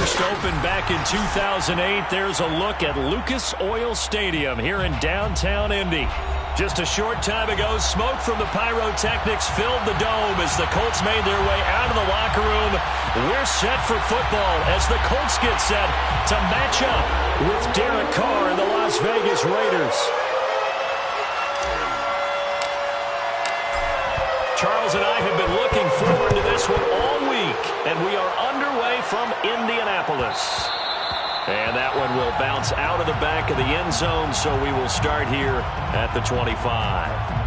First opened back in 2008. There's a look at Lucas Oil Stadium here in downtown Indy. Just a short time ago, smoke from the pyrotechnics filled the dome as the Colts made their way out of the locker room. We're set for football as the Colts get set to match up with Derek Carr and the Las Vegas Raiders. Charles and I have been looking forward to this one all week, and we are underway from Indianapolis. And that one will bounce out of the back of the end zone, so we will start here at the 25.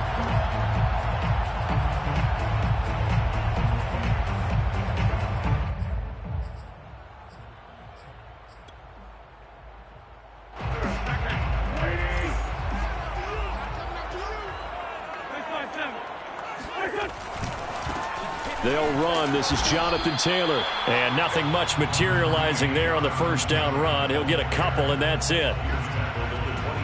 They'll run. This is Jonathan Taylor. And nothing much materializing there on the first down run. He'll get a couple, and that's it.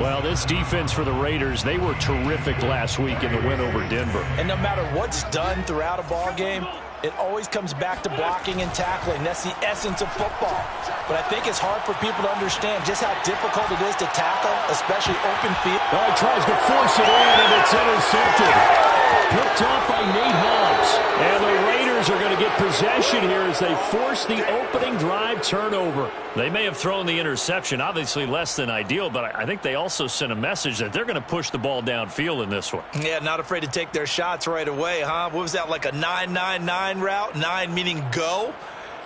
Well, this defense for the Raiders, they were terrific last week in the win over Denver. And no matter what's done throughout a ball game, it always comes back to blocking and tackling. That's the essence of football. But I think it's hard for people to understand just how difficult it is to tackle, especially open field. Oh, he tries to force it in, and it's intercepted. Picked off by Nate Hobbs. And the Raiders are going to get possession here as they force the opening drive turnover. They may have thrown the interception, obviously less than ideal, but I think they also sent a message that they're going to push the ball downfield in this one. Yeah, not afraid to take their shots right away, huh? What was that, like a 9-9-9 route? 9 meaning go?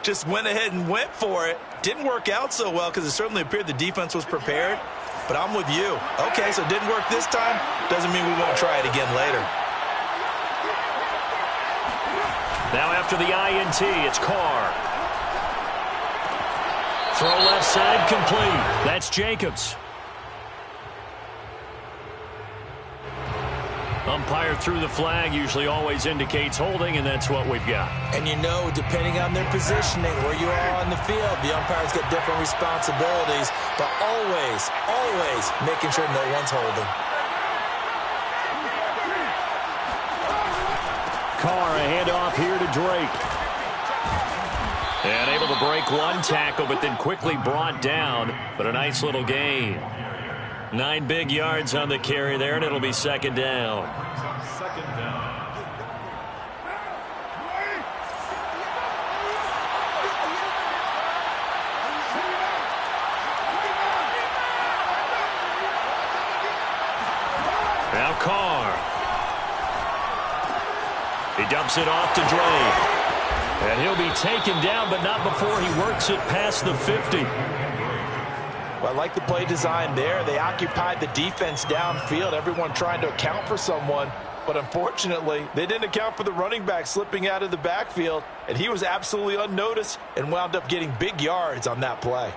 Just went ahead and went for it. Didn't work out so well because it certainly appeared the defense was prepared. But I'm with you. Okay, so it didn't work this time. Doesn't mean we won't try it again later. Now after the INT, it's Carr. Throw left side complete. That's Jacobs. Umpire threw the flag, usually always indicates holding, and that's what we've got. And you know, depending on their positioning, where you are on the field, the umpires get different responsibilities, but always, always making sure no one's holding. Carr, a handoff here to Drake. And able to break one tackle, but then quickly brought down. But a nice little gain. 9 big yards on the carry there, and it'll be second down. Second down. Now Carr. He dumps it off to Drake. And he'll be taken down, but not before he works it past the 50. Well, I like the play design there. They occupied the defense downfield, everyone trying to account for someone. But unfortunately, they didn't account for the running back slipping out of the backfield, and he was absolutely unnoticed and wound up getting big yards on that play.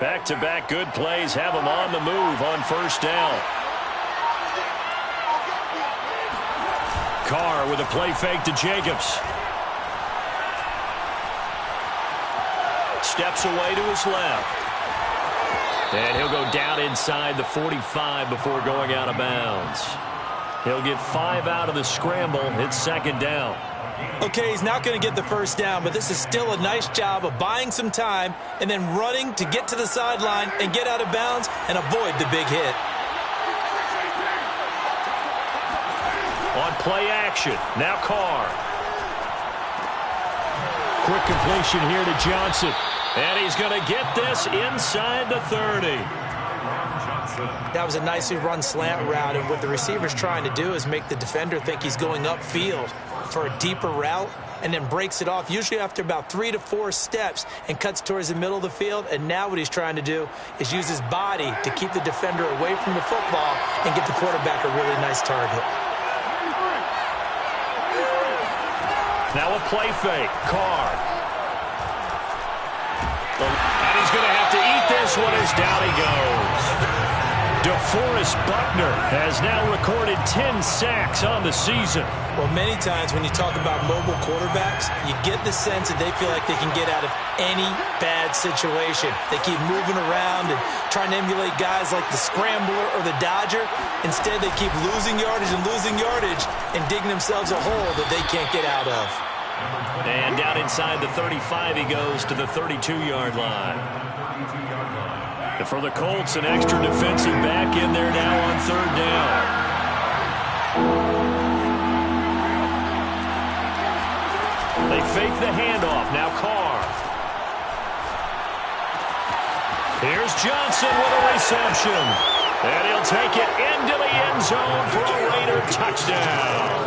Back-to-back good plays have him on the move on first down. Carr with a play fake to Jacobs. Steps away to his left. And he'll go down inside the 45 before going out of bounds. He'll get 5 out of the scramble. It's second down. Okay, he's not going to get the first down, but this is still a nice job of buying some time and then running to get to the sideline and get out of bounds and avoid the big hit. On play action, now Carr. Quick completion here to Johnson. And he's going to get this inside the 30. That was a nicely run slant route, and what the receiver's trying to do is make the defender think he's going upfield for a deeper route and then breaks it off, usually after about 3 to 4 steps, and cuts towards the middle of the field. And now what he's trying to do is use his body to keep the defender away from the football and get the quarterback a really nice target. Now a play fake. Carr. And he's going to have to eat this one as down he goes. DeForest Buckner has now recorded 10 sacks on the season. Well, many times when you talk about mobile quarterbacks, you get the sense that they feel like they can get out of any bad situation. They keep moving around and trying to emulate guys like the Scrambler or the Dodger. Instead, they keep losing yardage and digging themselves a hole that they can't get out of. And down inside the 35, he goes to the 32-yard line. For the Colts, an extra defensive back in there now on third down. They fake the handoff. Now Carr. Here's Johnson with a reception. And he'll take it into the end zone for a Raider touchdown.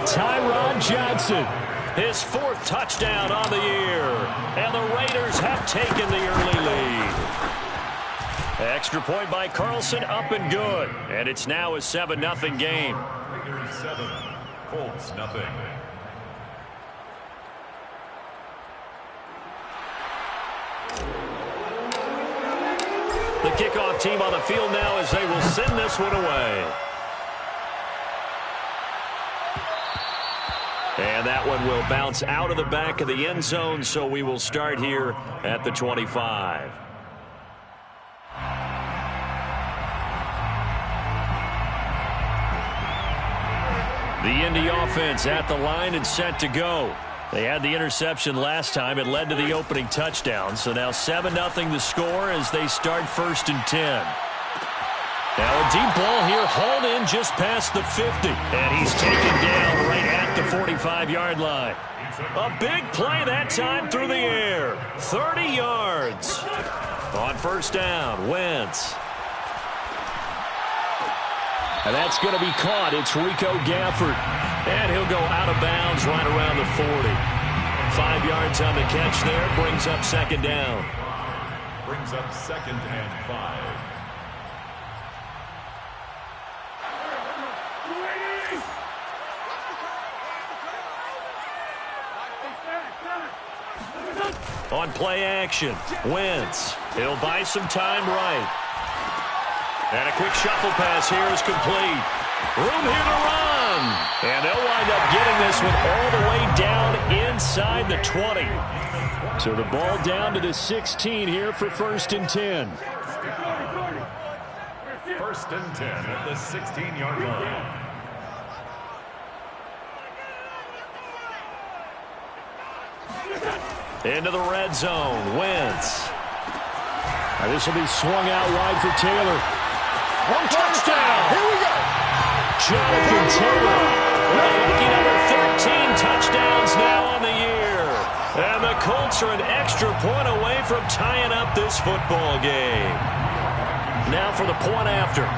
Tyrod Johnson, his 4th touchdown on the year. And the Raiders have taken the early lead. Extra point by Carlson, up and good. And it's now a 7-0 game. Raiders 7, Colts nothing. The kickoff team on the field now as they will send this one away. And that one will bounce out of the back of the end zone, so we will start here at the 25. The Indy offense at the line and set to go. They had the interception last time. It led to the opening touchdown. So now 7-0 the score as they start 1st and 10. Now a deep ball here, hauled in just past the 50. And he's taken down right at the 45-yard line. A big play that time through the air. 30 yards. On 1st down, Wentz. And that's going to be caught. It's Rico Gafford. And he'll go out of bounds right around the 40. 5 yards on the catch there. Brings up 2nd down. Brings up 2nd and 5. On play action, Wentz. He'll buy some time right. And a quick shuffle pass here is complete. Room here to run. And they'll wind up getting this one all the way down inside the 20. So the ball down to the 16 here for 1st and 10. 1st and 10 at the 16-yard line. Into the red zone, Wentz. Now this will be swung out wide for Taylor. One touchdown. Here we go. Jonathan Taylor. Lucky number 13 touchdowns now on the year. And the Colts are an extra point away from tying up this football game. Now for the point after.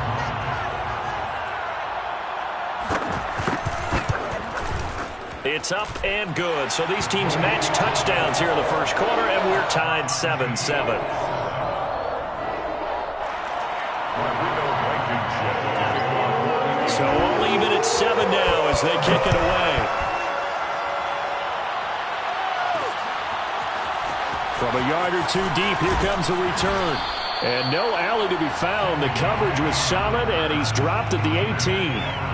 It's up and good. So these teams match touchdowns here in the 1st quarter, and we're tied 7-7. So all even at 7 now as they kick it away. From a yard or 2 deep, here comes a return. And no alley to be found. The coverage was solid, and he's dropped at the 18.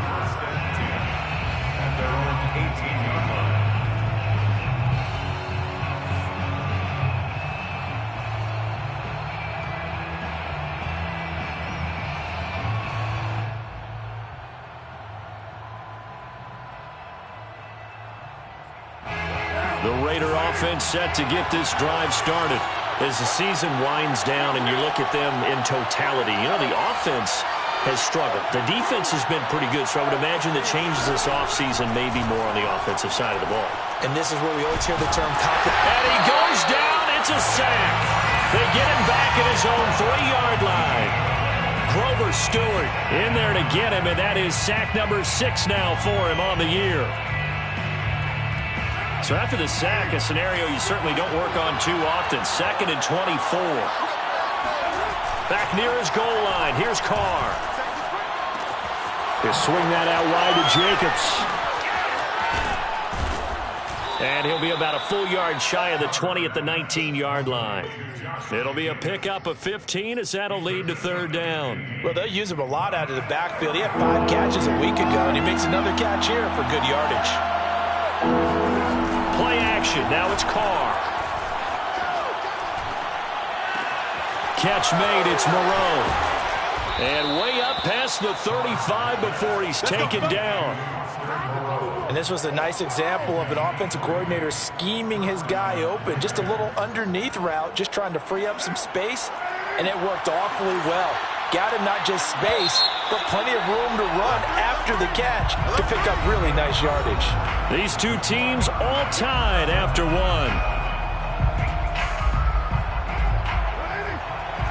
The Raider offense set to get this drive started as the season winds down and you look at them in totality. You know, the offense has struggled. The defense has been pretty good, so I would imagine the changes this offseason may be more on the offensive side of the ball. And this is where we always hear the term confidence. And he goes down. It's a sack. They get him back at his own 3-yard line. Grover Stewart in there to get him, and that is sack number 6 now for him on the year. So after the sack, a scenario you certainly don't work on too often. 2nd and 24. Back near his goal line. Here's Carr. He'll swing that out wide to Jacobs. And he'll be about a full yard shy of the 20 at the 19-yard line. It'll be a pickup of 15 as that'll lead to third down. Well, they'll use him a lot out of the backfield. He had 5 catches a week ago, and he makes another catch here for good yardage. Play action. Now it's Carr. Catch made. It's Moreau. And way up past the 35 before he's taken down. And this was a nice example of an offensive coordinator scheming his guy open. Just a little underneath route, just trying to free up some space, and it worked awfully well. Got him not just space, but plenty of room to run after the catch to pick up really nice yardage. These two teams all tied after one.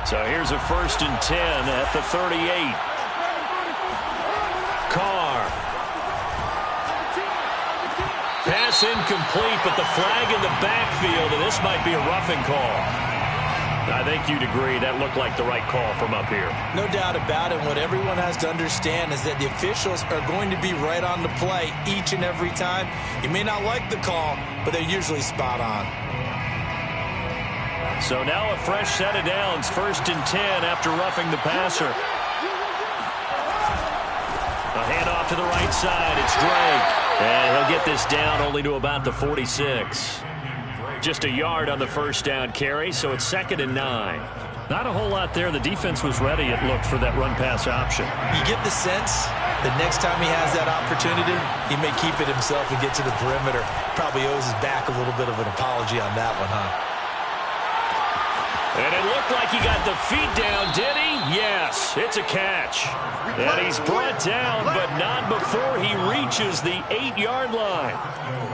So here's a 1st and 10 at the 38. Carr. Pass incomplete, but the flag in the backfield, and this might be a roughing call. I think you'd agree that looked like the right call from up here. No doubt about it. What everyone has to understand is that the officials are going to be right on the play each and every time. You may not like the call, but they're usually spot on. So now a fresh set of downs, 1st and 10 after roughing the passer. A handoff to the right side. It's Drake. And he'll get this down only to about the 46. Just a yard on the 1st down carry, so it's 2nd and 9. Not a whole lot there. The defense was ready, it looked, for that run-pass option. You get the sense that next time he has that opportunity, he may keep it himself and get to the perimeter. Probably owes his back a little bit of an apology on that one, huh? And it looked like he got the feet down, did he? Yes, it's a catch. And he's brought down, but not before he reaches the 8-yard line.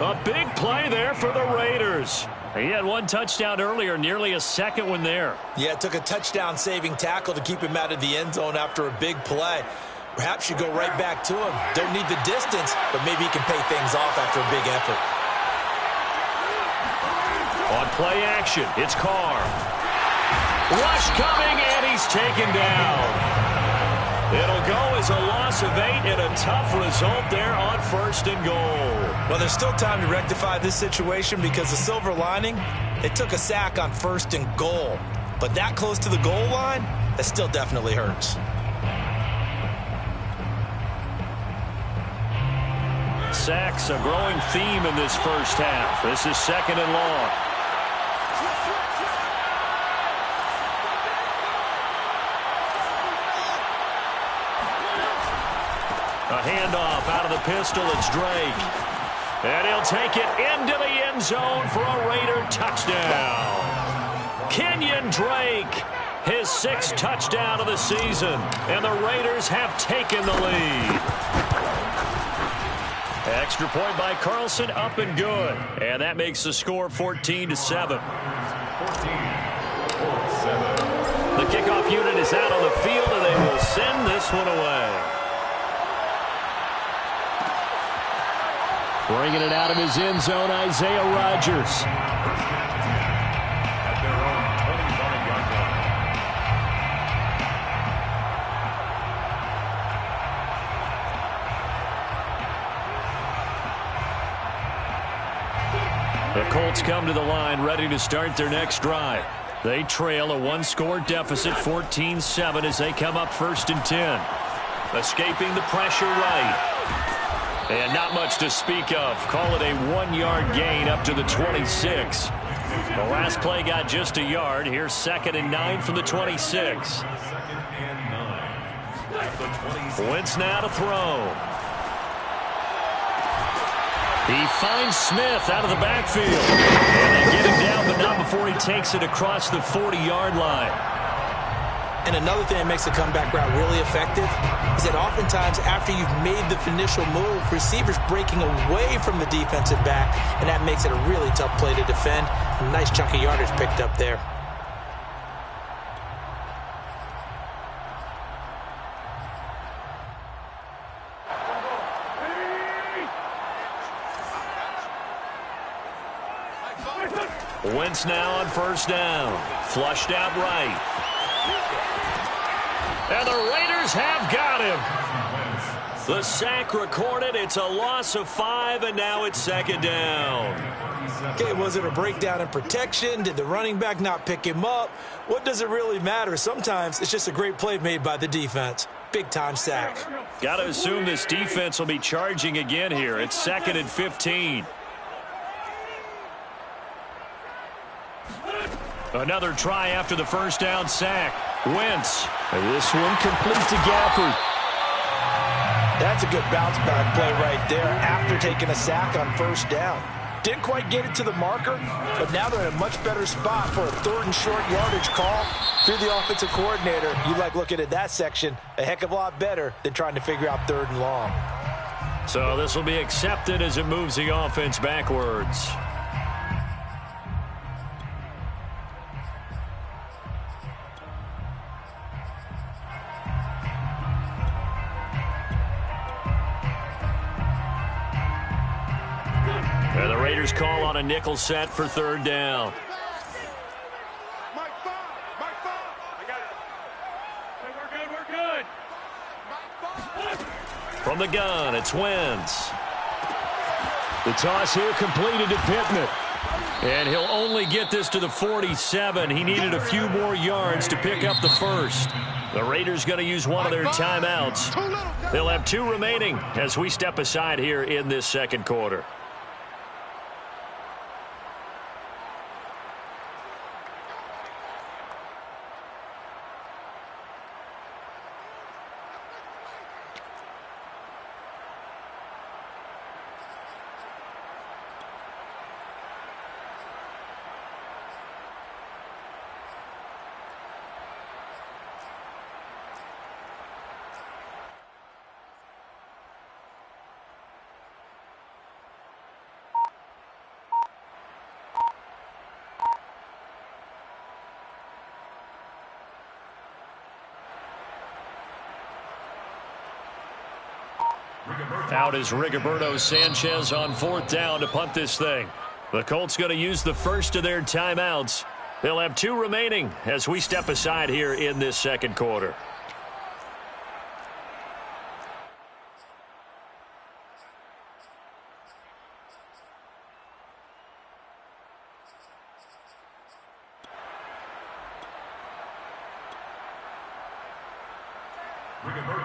A big play there for the Raiders. He had one touchdown earlier, nearly a second one there. Yeah, it took a touchdown-saving tackle to keep him out of the end zone after a big play. Perhaps you go right back to him. Don't need the distance, but maybe he can pay things off after a big effort. On play action, it's Carr. Rush coming, and he's taken down. It'll go as a loss of 8 and a tough result there on 1st and goal. Well, there's still time to rectify this situation because the silver lining, it took a sack on 1st and goal. But that close to the goal line, that still definitely hurts. Sacks, a growing theme in this first half. This is 2nd and long. A handoff out of the pistol. It's Drake. And he'll take it into the end zone for a Raider touchdown. Kenyon Drake, his 6th touchdown of the season. And the Raiders have taken the lead. Extra point by Carlson, up and good. And that makes the score 14-7. 14-7. The kickoff unit is out on the field, and they will send this one away. Bringing it out of his end zone, Isaiah Rodgers. At their own 25-yard line. The Colts come to the line ready to start their next drive. They trail a 1-score deficit, 14-7, as they come up 1st and 10. Escaping the pressure right. And not much to speak of. Call it a 1-yard gain up to the 26. The last play got just a yard. Here's 2nd and 9 from the 26. 2nd and 9. At the 26. Wentz now to throw. He finds Smith out of the backfield. And they get him down, but not before he takes it across the 40-yard line. And another thing that makes the comeback route really effective is that oftentimes after you've made the initial move, receivers breaking away from the defensive back, and that makes it a really tough play to defend. A nice chunk of yardage picked up there. Wentz now on 1st down. Flushed out right. And the Raiders have got him. The sack recorded. It's a loss of 5, and now it's second down. Okay, was it a breakdown in protection? Did the running back not pick him up? What does it really matter? Sometimes it's just a great play made by the defense. Big-time sack. Got to assume this defense will be charging again here. It's 2nd and 15. Another try after the first down sack. Wentz. And this one complete to Gafford. That's a good bounce-back play right there after taking a sack on first down. Didn't quite get it to the marker, but now they're in a much better spot for a 3rd and short yardage call. Through the offensive coordinator, you like looking at that section a heck of a lot better than trying to figure out 3rd and long. So this will be accepted as it moves the offense backwards. And the Raiders call on a nickel set for 3rd down. From the gun, it's Wentz. The toss here completed to Pittman. And he'll only get this to the 47. He needed a few more yards to pick up the first. The Raiders going to use one of their timeouts. They'll have 2 remaining as we step aside here in this second quarter. Out is Rigoberto Sanchez on 4th down to punt this thing. The Colts going to use the first of their timeouts. They'll have 2 remaining as we step aside here in this second quarter.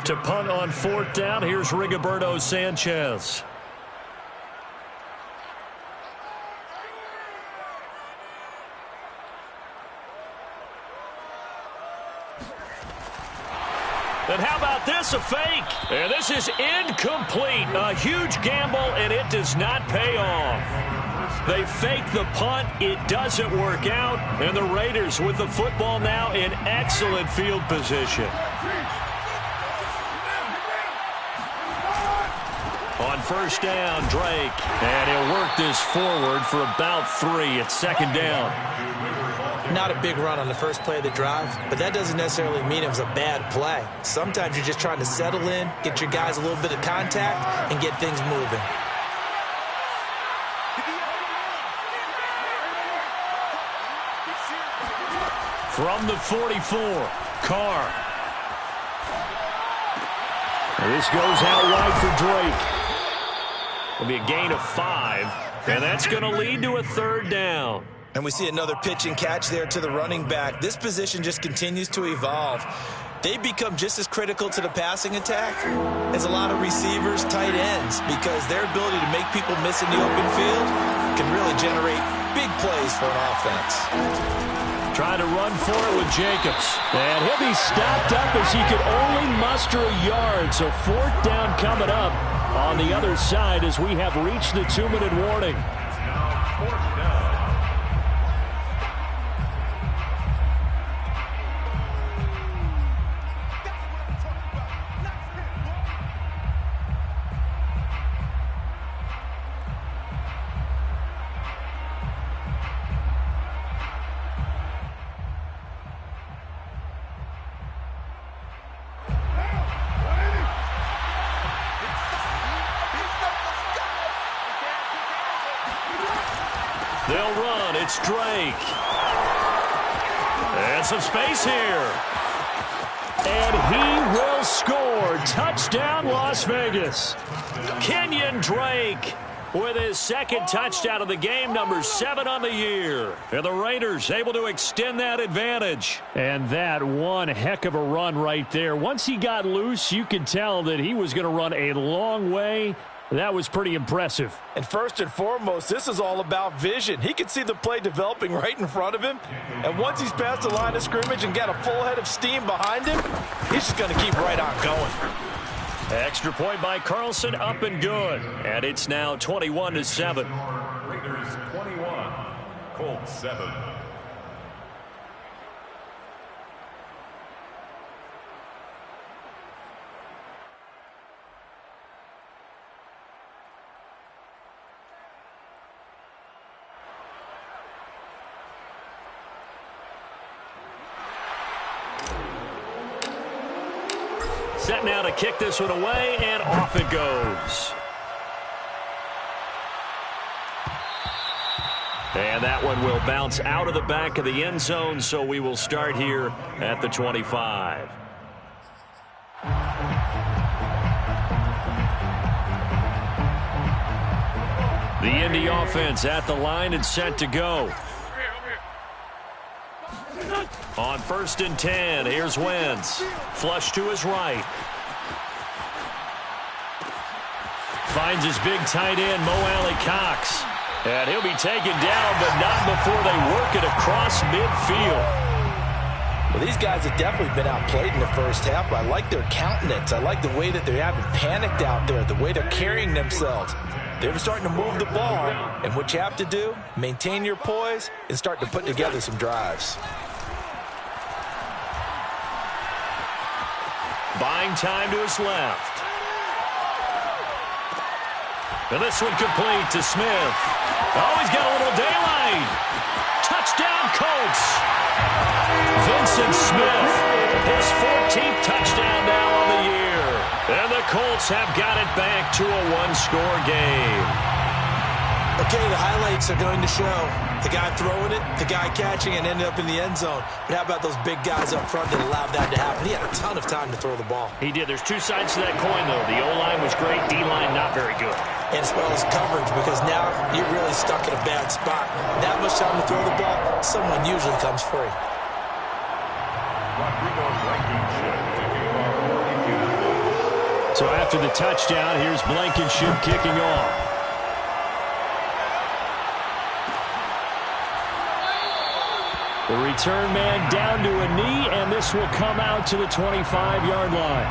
To punt on 4th down, here's Rigoberto Sanchez. And how about this, a fake? And this is incomplete. A huge gamble, and it does not pay off. They fake the punt. It doesn't work out. And the Raiders with the football now in excellent field position. On first down, Drake. And he'll work this forward for about 3. It's 2nd down. Not a big run on the first play of the drive, but that doesn't necessarily mean it was a bad play. Sometimes you're just trying to settle in, get your guys a little bit of contact, and get things moving. From the 44, Carr. And this goes out wide for Drake. It'll be a gain of 5, and that's going to lead to a 3rd down. And we see another pitch and catch there to the running back. This position just continues to evolve. They become just as critical to the passing attack as a lot of receivers, tight ends, because their ability to make people miss in the open field can really generate big plays for an offense. Trying to run for it with Jacobs. And he'll be stopped up as he could only muster a yard. So 4th down coming up on the other side as we have reached the 2-minute warning. They'll run. It's Drake. And some space here. And he will score. Touchdown. Touchdown, Las Vegas. Kenyon Drake with his second touchdown of the game, number 7 on the year. And the Raiders able to extend that advantage. And that one heck of a run right there. Once he got loose, you could tell that he was going to run a long way. That was pretty impressive. And first and foremost, this is all about vision. He could see the play developing right in front of him. And once he's past the line of scrimmage and got a full head of steam behind him, he's just going to keep right on going. Extra point by Carlson, up and good. And it's now 21-7. Raiders 21, Colts 7. Set now to kick this one away, and off it goes. And that one will bounce out of the back of the end zone, so we will start here at the 25. The Indy offense at the line and set to go. On 1st and 10, here's Wentz. Flush to his right. Finds his big tight end, Mo Alley-Cox. And he'll be taken down, but not before they work it across midfield. Well, these guys have definitely been outplayed in the first half. I like their countenance. I like the way that they haven't panicked out there, the way they're carrying themselves. They're starting to move the ball, and what you have to do, maintain your poise and start to put together some drives. Buying time to his left. And this one complete to Smith. Oh, he's got a little daylight. Touchdown, Colts. Vincent Smith, his 14th touchdown now on the year. And the Colts have got it back to a one-score game. Okay, the highlights are going to show the guy throwing it, the guy catching it, and ended up in the end zone. But how about those big guys up front that allowed that to happen? He had a ton of time to throw the ball. He did. There's two sides to that coin, though. The O-line was great. D-line not very good. And as well as coverage, because now you're really stuck in a bad spot. That much time to throw the ball, someone usually comes free. So after the touchdown, here's Blankenship kicking off. The return man down to a knee, and this will come out to the 25-yard line.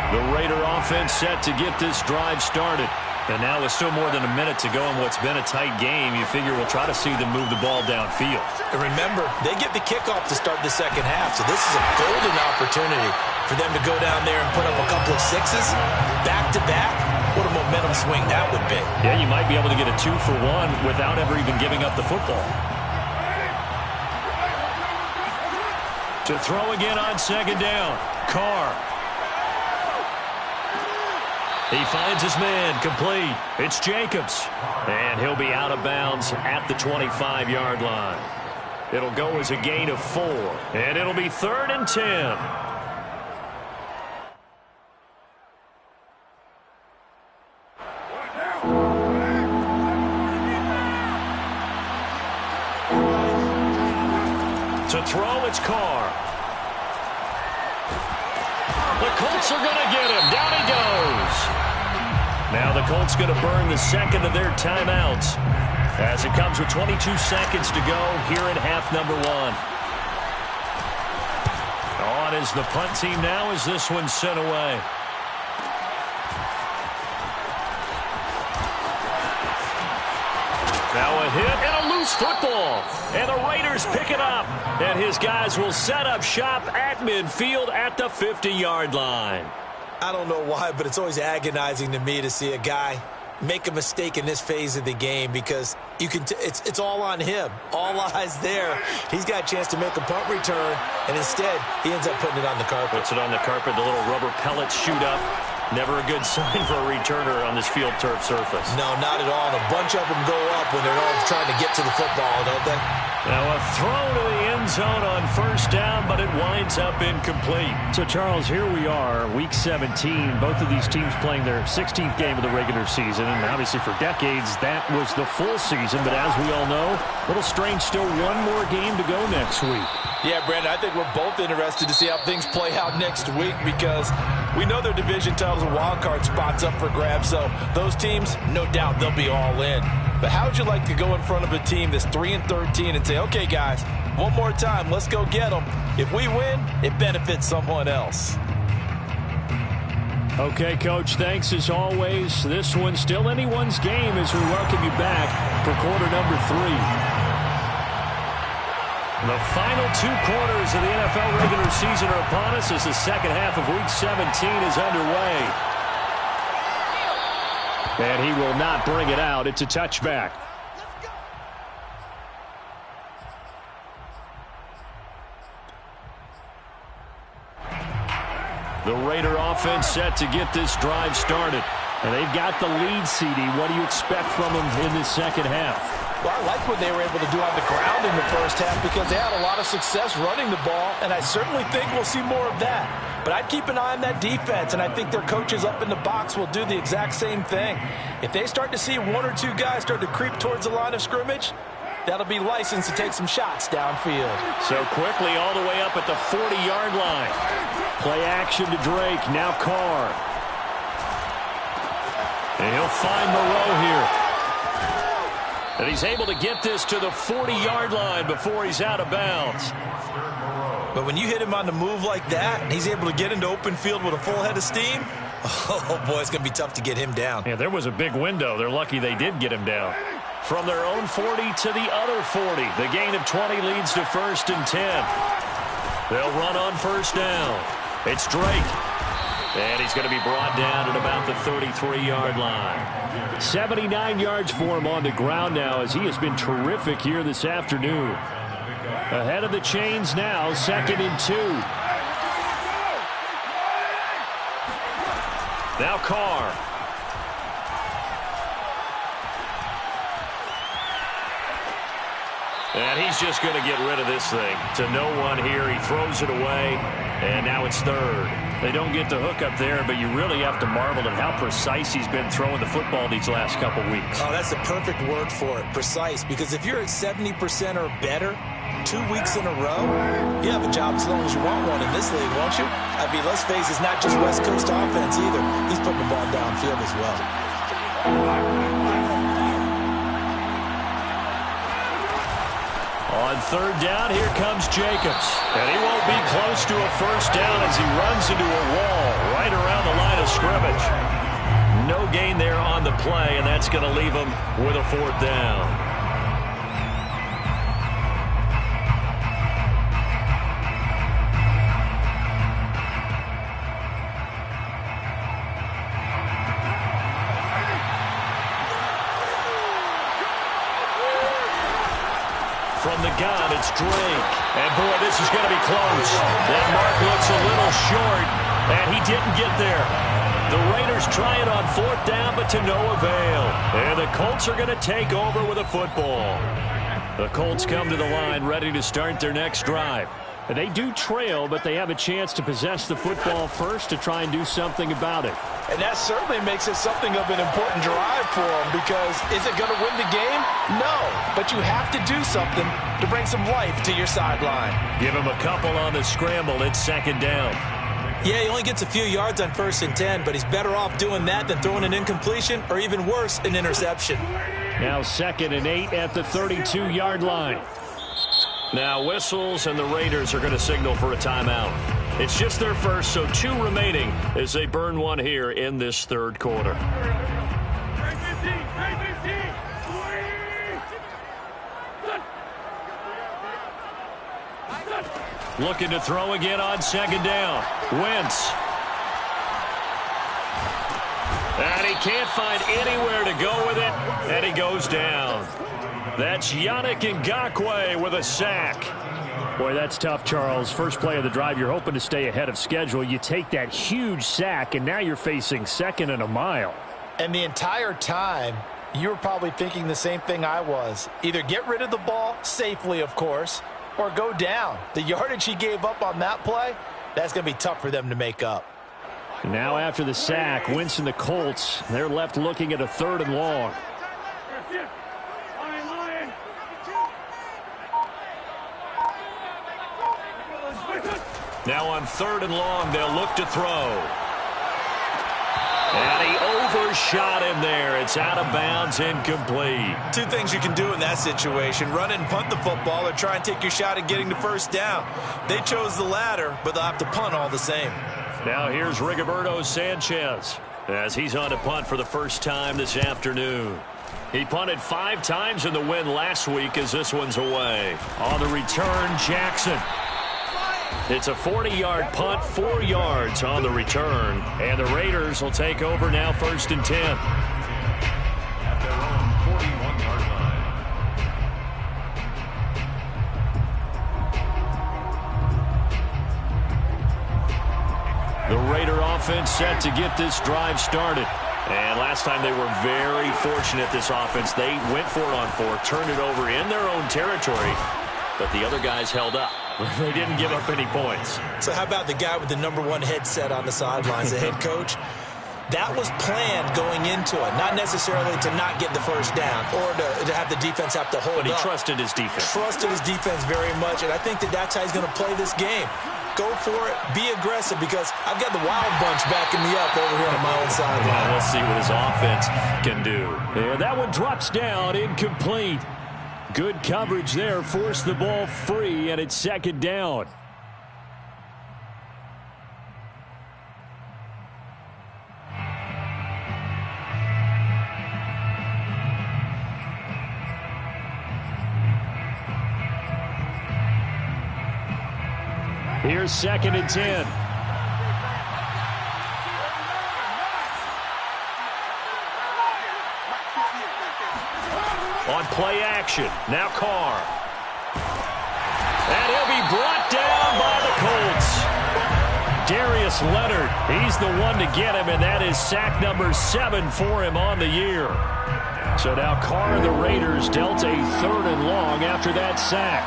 The Raider offense set to get this drive started. And now with still more than a minute to go in what's been a tight game, you figure we'll try to see them move the ball downfield. And remember, they get the kickoff to start the second half, so this is a golden opportunity for them to go down there and put up a couple of sixes back-to-back. What a momentum swing that would be. Yeah, you might be able to get a 2-for-1 without ever even giving up the football. To throw again on second down, Carr. He finds his man, complete. It's Jacobs. And he'll be out of bounds at the 25-yard line. It'll go as a gain of 4. And it'll be 3rd and 10. To throw, it's Carr. The Colts are going to get him. Down he goes. Now the Colts going to burn the second of their timeouts as it comes with 22 seconds to go here in half number 1. On is the punt team now as this one's sent away. Now a hit and a loose football. And the Raiders pick it up. And his guys will set up shop at midfield at the 50-yard line. I don't know why, but it's always agonizing to me to see a guy make a mistake in this phase of the game because you can it's all on him. All eyes there. He's got a chance to make a punt return, and instead he ends up putting it on the carpet. Puts it on the carpet. The little rubber pellets shoot up. Never a good sign for a returner on this field turf surface. No, not at all. And a bunch of them go up when they're all trying to get to the football, don't they? Now a throw to the end zone on first down, but it winds up incomplete. So, Charles, here we are, Week 17. Both of these teams playing their 16th game of the regular season. And obviously for decades, that was the full season. But as we all know, a little strange, still one more game to go next week. Yeah, Brandon, I think we're both interested to see how things play out next week because we know their division titles and wild card spots up for grabs. So those teams, no doubt they'll be all in. But how would you like to go in front of a team that's 3-13 and say, okay, guys, one more time, let's go get them. If we win, it benefits someone else. Okay, Coach, thanks as always. This one's still anyone's game as we welcome you back for quarter number 3. The final 2 quarters of the NFL regular season are upon us as the second half of Week 17 is underway. And he will not bring it out. It's a touchback. The Raider offense set to get this drive started. And they've got the lead, CD. What do you expect from them in this second half? Well, I like what they were able to do on the ground in the first half because they had a lot of success running the ball, and I certainly think we'll see more of that. But I'd keep an eye on that defense, and I think their coaches up in the box will do the exact same thing. If they start to see 1 or 2 guys start to creep towards the line of scrimmage, that'll be licensed to take some shots downfield. So quickly all the way up at the 40-yard line. Play action to Drake, now Carr. And he'll find Moreau here. And he's able to get this to the 40-yard line before he's out of bounds. But when you hit him on the move like that, and he's able to get into open field with a full head of steam, oh, boy, it's going to be tough to get him down. Yeah, there was a big window. They're lucky they did get him down. From their own 40 to the other 40. The gain of 20 leads to 1st and 10. They'll run on first down. It's Drake. And he's going to be brought down at about the 33-yard line. 79 yards for him on the ground now as he has been terrific here this afternoon. Ahead of the chains now, 2nd and 2. Now Carr. And he's just going to get rid of this thing. To no one here. He throws it away. And now it's 3rd. They don't get the hook up there, but you really have to marvel at how precise he's been throwing the football these last couple weeks. Oh, that's the perfect word for it, precise. Because if you're at 70% or better 2 weeks in a row, you have a job as long as you want one in this league, won't you? I mean, let's face it, it's not just West Coast offense either. He's putting the ball downfield as well. On 3rd down, here comes Jacobs. And he won't be close to a first down as he runs into a wall right around the line of scrimmage. No gain there on the play, and that's going to leave him with a 4th down. From the gun, it's Drake. And, boy, this is going to be close. That mark looks a little short, and he didn't get there. The Raiders try it on 4th down, but to no avail. And the Colts are going to take over with a football. The Colts come to the line ready to start their next drive. They do trail, but they have a chance to possess the football first to try and do something about it. And that certainly makes it something of an important drive for them because is it going to win the game? No, but you have to do something to bring some life to your sideline. Give him a couple on the scramble. It's 2nd down. Yeah, he only gets a few yards on 1st and 10, but he's better off doing that than throwing an incompletion or even worse, an interception. Now 2nd and 8 at the 32-yard line. Now whistles, and the Raiders are going to signal for a timeout. It's just their first, so 2 remaining as they burn one here in this 3rd quarter. Looking to throw again on 2nd down. Wentz. And he can't find anywhere to go with it, and he goes down. That's Yannick Ngakoue with a sack. Boy, that's tough, Charles. First play of the drive, you're hoping to stay ahead of schedule. You take that huge sack, and now you're facing second and a mile. And the entire time, you were probably thinking the same thing I was. Either get rid of the ball, safely, of course, or go down. The yardage he gave up on that play, that's going to be tough for them to make up. Now after the sack, Wentz and the Colts, they're left looking at a 3rd and long. Now on 3rd and long, they'll look to throw. And he overshot him there. It's out of bounds, incomplete. Two things you can do in that situation: run and punt the football, or try and take your shot at getting the first down. They chose the latter, but they'll have to punt all the same. Now here's Rigoberto Sanchez as he's on to punt for the first time this afternoon. He punted 5 times in the win last week as this one's away. On the return, Jackson. It's a 40-yard punt, 4 yards on the return. And the Raiders will take over now, 1st and 10. At their own 41-yard line. The Raider offense set to get this drive started. And last time they were very fortunate, this offense. They went for it on 4, turned it over in their own territory, but the other guys held up. They didn't give up any points. So how about the guy with the #1 headset on the sidelines, the head coach? That was planned going into it, not necessarily to not get the first down or to have the defense have to hold up. But he trusted his defense. Trusted his defense very much, and I think that's how he's going to play this game. Go for it, be aggressive, because I've got the wild bunch backing me up over here on my own sideline. Yeah, we'll see what his offense can do. And that one drops down, incomplete. Good coverage there, forced the ball free, and it's 2nd down. Here's 2nd and 10. On play action, now Carr. And he'll be brought down by the Colts. Darius Leonard, he's the one to get him, and that is sack number 7 for him on the year. So now Carr and the Raiders dealt a 3rd and long after that sack.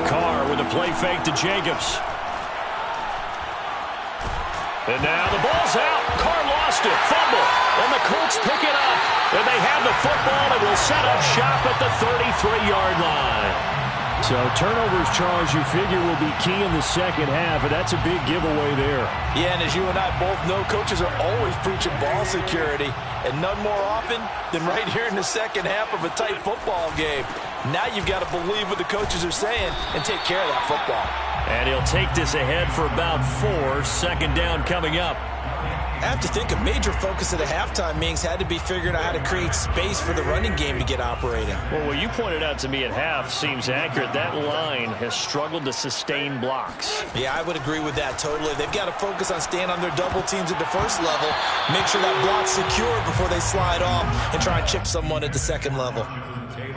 Carr with a play fake to Jacobs. And now the ball's out. Carr lost it. Fumble. And the Colts pick it up. And they have the football and will set up shop at the 33-yard line. So turnovers, Charles, you figure will be key in the second half, and that's a big giveaway there. Yeah, and as you and I both know, coaches are always preaching ball security, and none more often than right here in the second half of a tight football game. Now you've got to believe what the coaches are saying and take care of that football. And he'll take this ahead for about 4. 2nd down coming up. I have to think a major focus of the halftime meetings had to be figuring out how to create space for the running game to get operating. Well, what you pointed out to me at half seems accurate. That line has struggled to sustain blocks. Yeah, I would agree with that totally. They've got to focus on staying on their double teams at the first level, make sure that block's secure before they slide off and try and chip someone at the second level.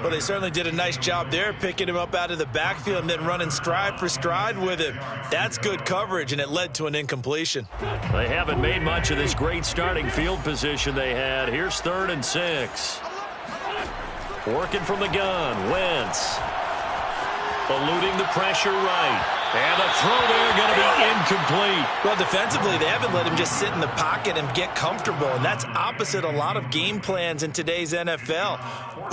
Well, they certainly did a nice job there, picking him up out of the backfield and then running stride for stride with him. That's good coverage, and it led to an incompletion. They haven't made much of this great starting field position they had. Here's 3rd and 6. Working from the gun, Wentz. Eluding the pressure right. And the throw there going to be incomplete. Well, defensively, they haven't let him just sit in the pocket and get comfortable, and that's opposite a lot of game plans in today's NFL.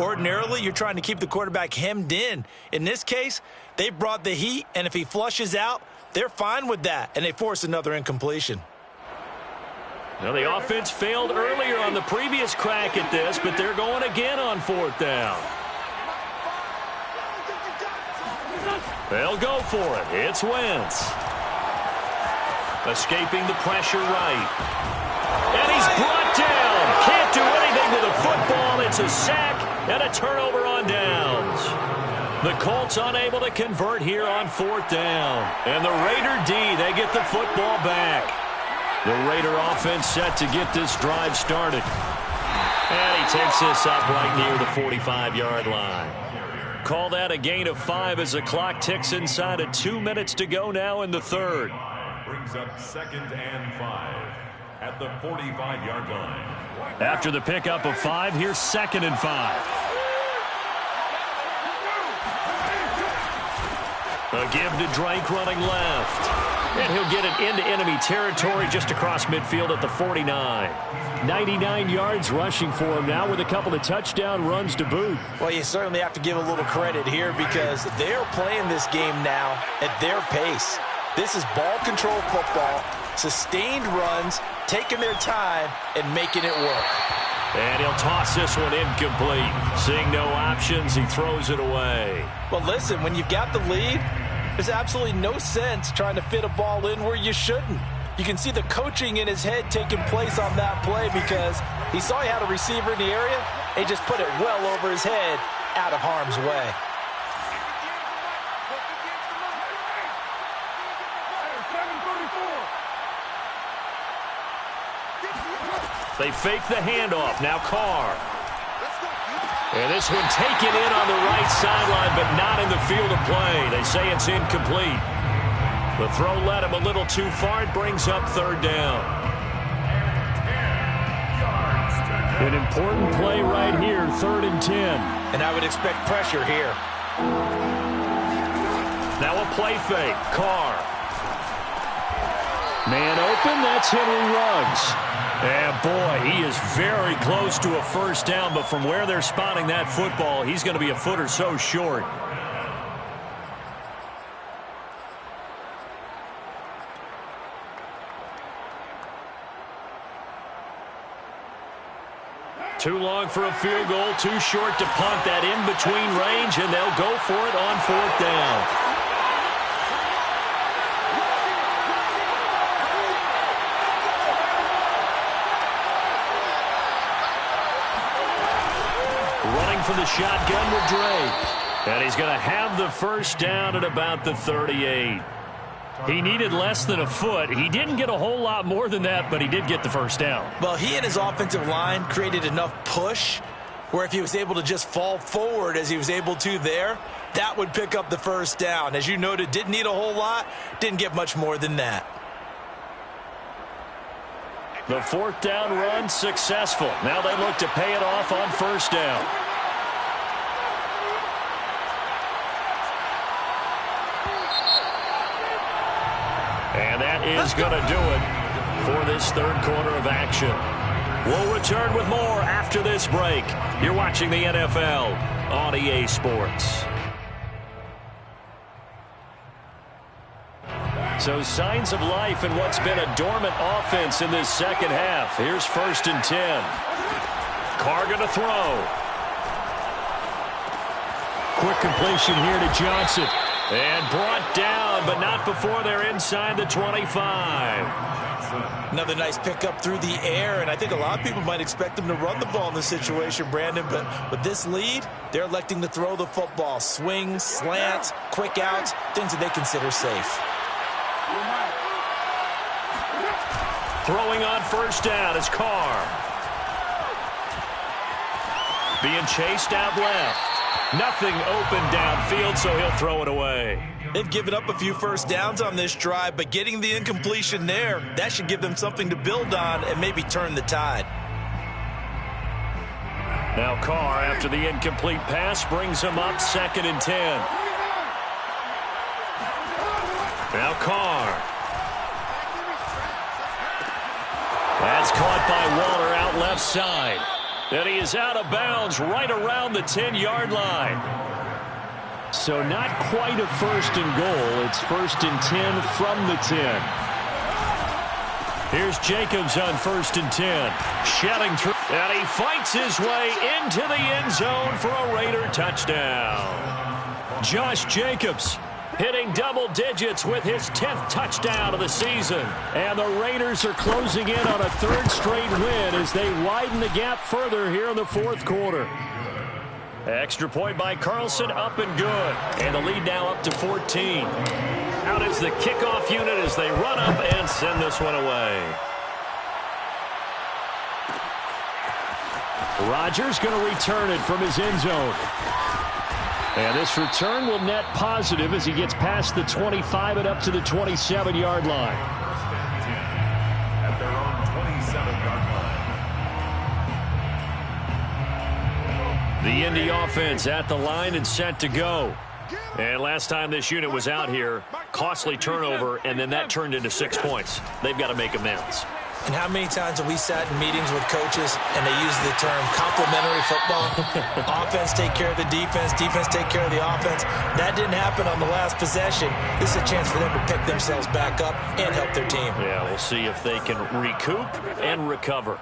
Ordinarily, you're trying to keep the quarterback hemmed in. In this case, they brought the heat, and if he flushes out, they're fine with that, and they force another incompletion. Now, the offense failed earlier on the previous crack at this, but they're going again on 4th down. They'll go for it. It's Wentz. Escaping the pressure right. And he's brought down. Can't do anything with the football. It's a sack and a turnover on downs. The Colts unable to convert here on 4th down. And the Raider D, they get the football back. The Raider offense set to get this drive started. And he takes this up right near the 45-yard line. Call that a gain of 5 as the clock ticks inside of 2 minutes to go now in the third. Brings up 2nd and 5 at the 45-yard line. After the pickup of 5, here's 2nd and 5. A give to Drake running left. And he'll get it into enemy territory just across midfield at the 49. 99 yards rushing for him now with a couple of touchdown runs to boot. Well, you certainly have to give a little credit here because they're playing this game now at their pace. This is ball control football, sustained runs, taking their time, and making it work. And he'll toss this one incomplete. Seeing no options, he throws it away. Well, listen, when you've got the lead, there's absolutely no sense trying to fit a ball in where you shouldn't. You can see the coaching in his head taking place on that play because he saw he had a receiver in the area. He just put it well over his head out of harm's way. They fake the handoff. Now Carr. And this one taken in on the right sideline, but not in the field of play. They say it's incomplete. The throw led him a little too far. It brings up 3rd down. An important play right here, 3rd and 10. And I would expect pressure here. Now a play fake. Carr. Man open, that's Henry Ruggs. And boy, he is very close to a 1st down, but from where they're spotting that football, he's going to be a foot or so short. Too long for a field goal, too short to punt that in between range, and they'll go for it on 4th down. For the shotgun with Drake. And he's going to have the 1st down at about the 38. He needed less than a foot. He didn't get a whole lot more than that, but he did get the 1st down. Well, he and his offensive line created enough push where if he was able to just fall forward as he was able to there, that would pick up the 1st down. As you noted, didn't need a whole lot, didn't get much more than that. The 4th down run successful. Now they look to pay it off on 1st down. And that is going to do it for this 3rd quarter of action. We'll return with more after this break. You're watching the NFL on EA Sports. So signs of life in what's been a dormant offense in this 2nd half. Here's 1st and 10. Carr going to throw. Quick completion here to Johnson. And brought down, but not before they're inside the 25. Another nice pickup through the air, and I think a lot of people might expect them to run the ball in this situation, Brandon, but with this lead, they're electing to throw the football. Swings, slants, quick outs, things that they consider safe. Throwing on 1st down is Carr. Being chased out left. Nothing open downfield, so he'll throw it away. They've given up a few 1st downs on this drive, but getting the incompletion there, that should give them something to build on and maybe turn the tide. Now Carr, after the incomplete pass, brings him up 2nd and 10. Now Carr. That's caught by Waller out left side. And he is out of bounds right around the 10-yard line. So not quite a 1st and goal. It's 1st and 10 from the 10. Here's Jacobs on 1st and 10. Shedding through. And he fights his way into the end zone for a Raider touchdown. Josh Jacobs hitting double digits with his 10th touchdown of the season. And the Raiders are closing in on a 3rd straight win as they widen the gap further here in the 4th quarter. Extra point by Carlson, up and good. And the lead now up to 14. Out is the kickoff unit as they run up and send this one away. Rodgers going to return it from his end zone. And this return will net positive as he gets past the 25 and up to the 27-yard line. At their own 27-yard line. The Indy offense at the line and set to go. And last time this unit was out here, costly turnover, and then that turned into 6 points. They've got to make amends. And how many times have we sat in meetings with coaches and they use the term complementary football? Offense take care of the defense, defense take care of the offense. That didn't happen on the last possession. This is a chance for them to pick themselves back up and help their team. Yeah, we'll see if they can recoup and recover.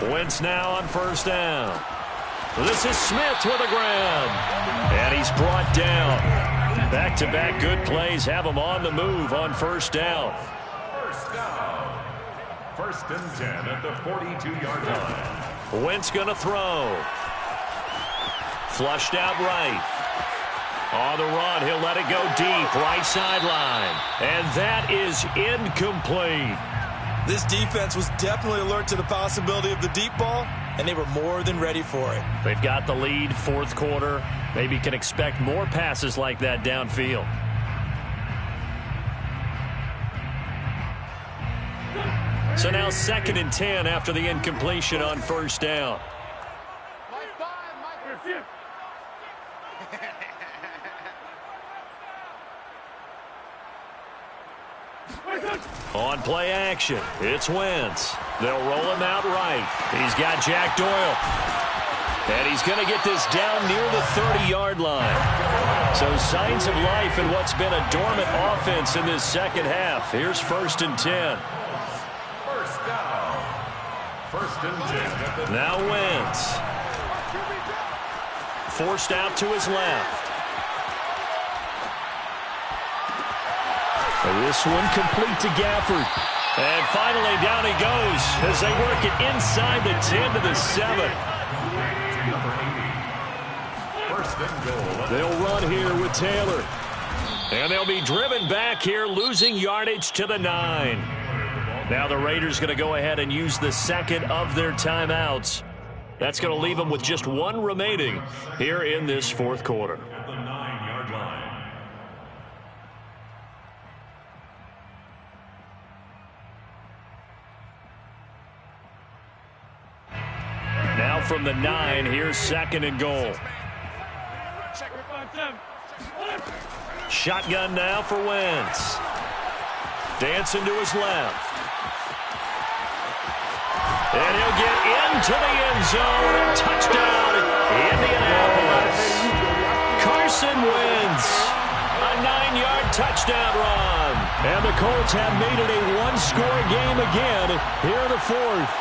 Wentz now on first down. This is Smith with a grab. And he's brought down. Back-to-back good plays have him on the move on first down. First and 10 at the 42-yard line. Wentz going to throw. Flushed out right. On the run, he'll let it go deep, right sideline. And that is incomplete. This defense was definitely alert to the possibility of the deep ball, and they were more than ready for it. They've got the lead, fourth quarter. Maybe can expect more passes like that downfield. So now 2nd and 10 after the incompletion on first down. On play action, it's Wentz. They'll roll him out right. He's got Jack Doyle. And he's going to get this down near the 30-yard line. So signs of life in what's been a dormant offense in this second half. Here's 1st and 10. First and 10. Now Wentz. Forced out to his left. This one complete to Gafford. And finally down he goes as they work it inside the 10 to the 7. First and goal. They'll run here with Taylor. And they'll be driven back here, losing yardage to the 9. Now the Raiders going to go ahead and use the second of their timeouts. That's going to leave them with just one remaining here in this fourth quarter. At the 9-yard line. Now from the 9, here's 2nd and goal. Shotgun now for Wentz. Dancing to his left. And he'll get into the end zone. Touchdown, Indianapolis. Carson Wentz. A 9-yard touchdown run. And the Colts have made it a one-score game again here in the fourth.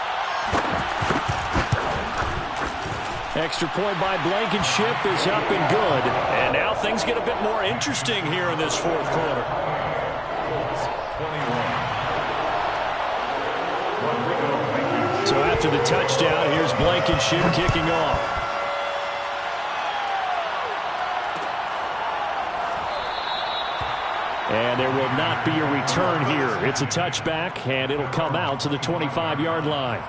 Extra point by Blankenship is up and good. And now things get a bit more interesting here in this fourth quarter. 21. So after the touchdown, here's Blankenship kicking off. And there will not be a return here. It's a touchback, and it'll come out to the 25-yard line.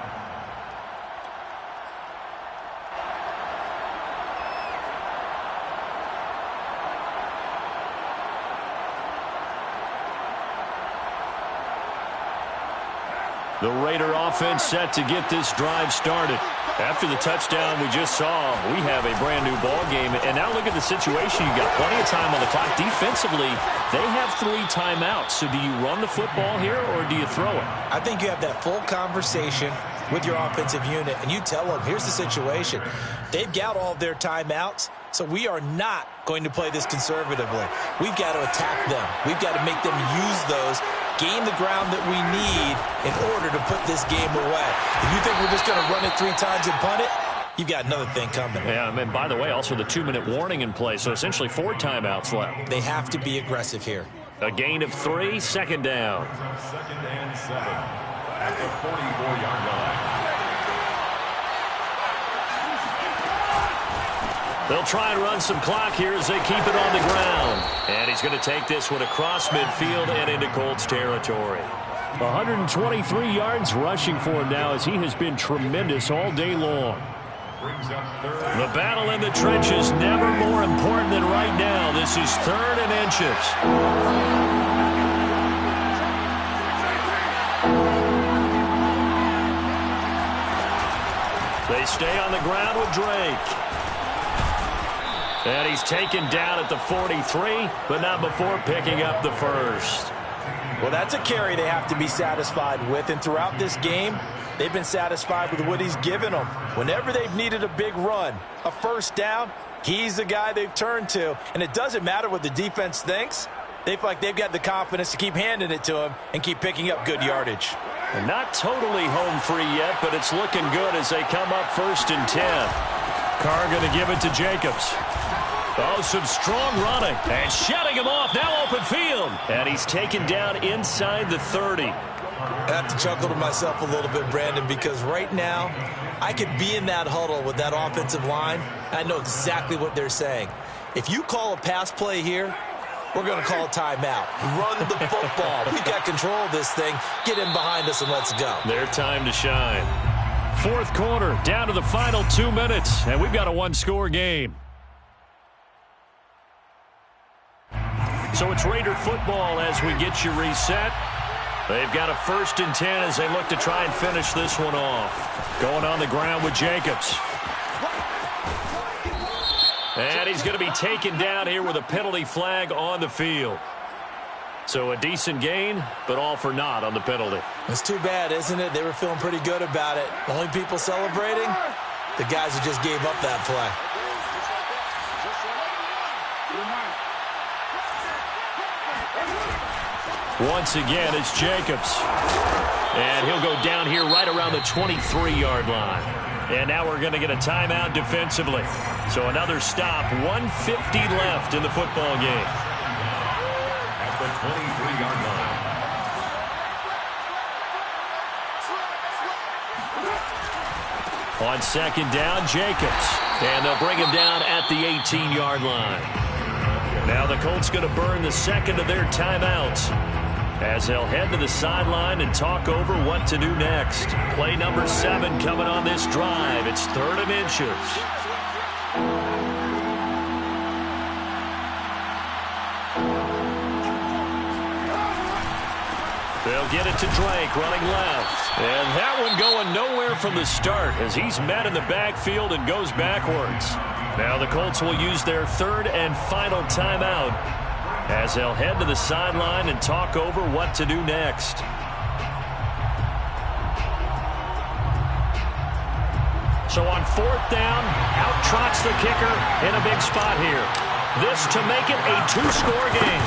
The Raider offense set to get this drive started. After the touchdown we just saw, we have a brand new ball game. And now look at the situation. You got plenty of time on the clock. Defensively, they have 3 timeouts. So do you run the football here or do you throw it? I think you have that full conversation with your offensive unit, and you tell them, here's the situation. They've got all of their timeouts, so we are not going to play this conservatively. We've got to attack them. We've got to make them use those, gain the ground that we need in order to put this game away. If you think we're just going to run it 3 times and punt it, you've got another thing coming. Yeah, and by the way, also the 2-minute warning in play, so essentially 4 timeouts left. They have to be aggressive here. A gain of 3, 2nd down. 2nd and 7 at the 44-yard line. They'll try and run some clock here as they keep it on the ground. And he's going to take this one across midfield and into Colts territory. 123 yards rushing for him now, as he has been tremendous all day long. The battle in the trenches never more important than right now. This is 3rd and inches. They stay on the ground with Drake. And he's taken down at the 43, but not before picking up the first. Well, that's a carry they have to be satisfied with, and throughout this game, they've been satisfied with what he's given them. Whenever they've needed a big run, a first down, he's the guy they've turned to. And it doesn't matter what the defense thinks. They feel like they've got the confidence to keep handing it to him and keep picking up good yardage. And not totally home free yet, but it's looking good as they come up 1st and 10. Carr going to give it to Jacobs. Oh, some strong running. And shutting him off. Now open field. And he's taken down inside the 30. I have to chuckle to myself a little bit, Brandon, because right now I could be in that huddle with that offensive line. I know exactly what they're saying. If you call a pass play here, we're going to call a timeout. Run the football. We've got control of this thing. Get in behind us and let's go. Their time to shine. 4th quarter, down to the final 2 minutes, and we've got a one-score game. So it's Raider football as we get you reset. They've got a 1st and 10 as they look to try and finish this one off. Going on the ground with Jacobs. And he's going to be taken down here with a penalty flag on the field. So a decent gain, but all for naught on the penalty. It's too bad, isn't it? They were feeling pretty good about it. The only people celebrating, the guys who just gave up that play. Once again, it's Jacobs. And he'll go down here right around the 23-yard line. And now we're going to get a timeout defensively. So another stop, 1:50 left in the football game. At the 23-yard line. On 2nd down, Jacobs. And they'll bring him down at the 18-yard line. Now the Colts going to burn the 2nd of their timeouts, as they'll head to the sideline and talk over what to do next. Play number 7 coming on this drive. It's 3rd and inches. They'll get it to Drake running left. And that one going nowhere from the start as he's met in the backfield and goes backwards. Now the Colts will use their 3rd and final timeout, as they'll head to the sideline and talk over what to do next. So on 4th down, out trots the kicker in a big spot here. This to make it a 2-score game.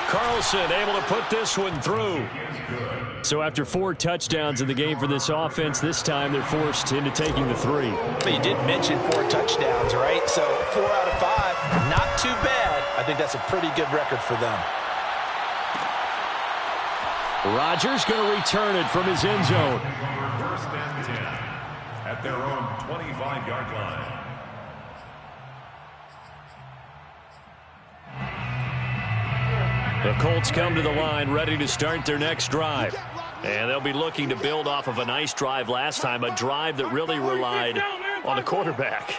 Carlson able to put this one through. So after 4 touchdowns in the game for this offense, this time they're forced into taking the 3. But you did mention 4 touchdowns, right? So 4 out of 5, not too bad. I think that's a pretty good record for them. Rodgers going to return it from his end zone. 1st and 10 at their own 25-yard line. The Colts come to the line ready to start their next drive. And they'll be looking to build off of a nice drive last time, a drive that really relied on the quarterback.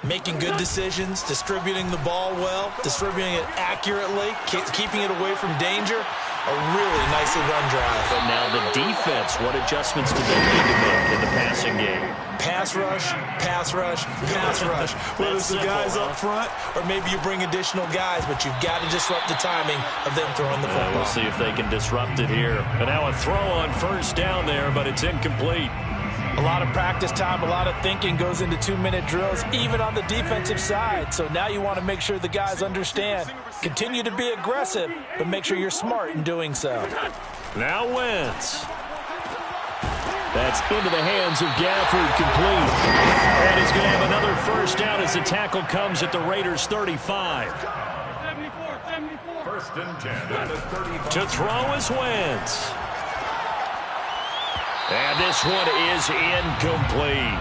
Making good decisions, distributing the ball well, distributing it accurately, keeping it away from danger. A really nicely run drive. But now the defense, what adjustments do they need to make in the passing game? Pass rush, pass rush, pass rush. Whether it's the guys up front or maybe you bring additional guys, but you've got to disrupt the timing of them throwing the football. We'll see if they can disrupt it here. And now a throw on 1st down there, but it's incomplete. A lot of practice time, a lot of thinking goes into 2-minute drills, even on the defensive side. So now you want to make sure the guys understand. Continue to be aggressive, but make sure you're smart in doing so. Now Wentz. That's into the hands of Gafford, complete. And he's going to have another 1st down as the tackle comes at the Raiders' 35. 1st and 10 at the 35. To throw is Wentz. And this one is incomplete.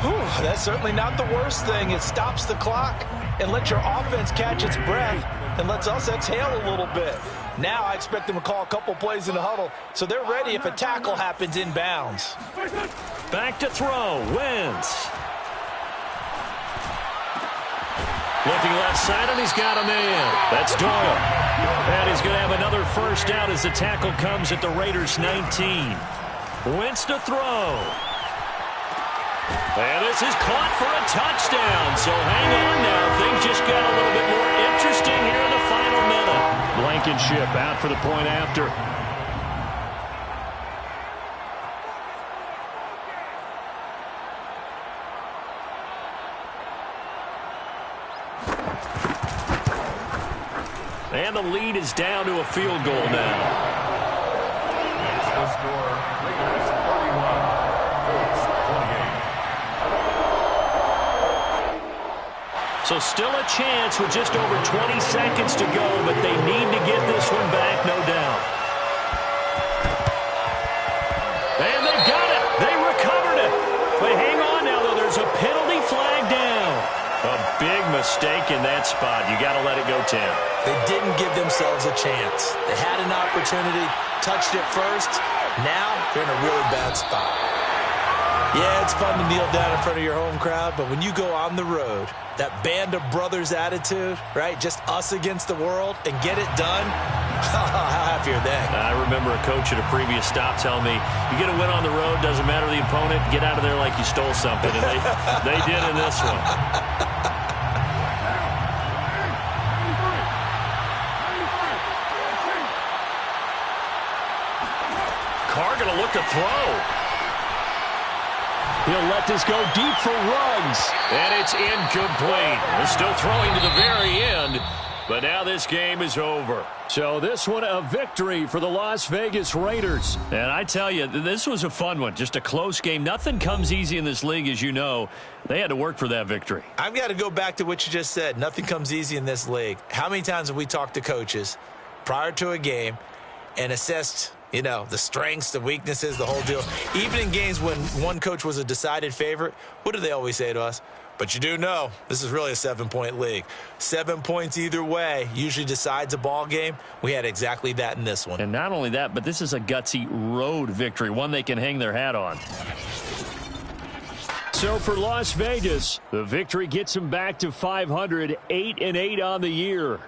Whew, that's certainly not the worst thing. It stops the clock and lets your offense catch its breath and lets us exhale a little bit. Now I expect them to call a couple plays in the huddle, so they're ready if a tackle happens inbounds. Back to throw. Wentz. Looking left side, and he's got a man. That's Doyle. And he's going to have another first down as the tackle comes at the Raiders' 19. Wentz to throw. And this is caught for a touchdown. So hang on now. Things just got a little bit more interesting here in the final minute. Blankenship out for the point after. And the lead is down to a field goal now. It's the score. Raiders 31, Colts 28. So still a chance with just over 20 seconds to go, but they need to get this one back, no doubt. And they got it. They recovered it. But hang on now, though. There's a penalty flag down. A big mistake in that spot. You got to let it go, Tim. They didn't give themselves a chance. They had an opportunity, touched it first. Now they're in a really bad spot. Yeah, it's fun to kneel down in front of your home crowd, but when you go on the road, that band of brothers attitude, right, just us against the world, and get it done, how happy are they? I remember a coach at a previous stop telling me, you get a win on the road, doesn't matter the opponent, get out of there like you stole something, and they did in this one. Carr going to look to throw. He'll let this go deep for Ruggs. And it's incomplete. They're still throwing to the very end. But now this game is over. So this one a victory for the Las Vegas Raiders. And I tell you, this was a fun one. Just a close game. Nothing comes easy in this league, as you know. They had to work for that victory. I've got to go back to what you just said. Nothing comes easy in this league. How many times have we talked to coaches prior to a game and assessed, you know, the strengths, the weaknesses, the whole deal? Even in games when one coach was a decided favorite, what do they always say to us? But you do know this is really a 7-point league. 7 points either way usually decides a ball game. We had exactly that in this one. And not only that, but this is a gutsy road victory, one they can hang their hat on. So for Las Vegas, the victory gets them back to 500, 8-8 on the year.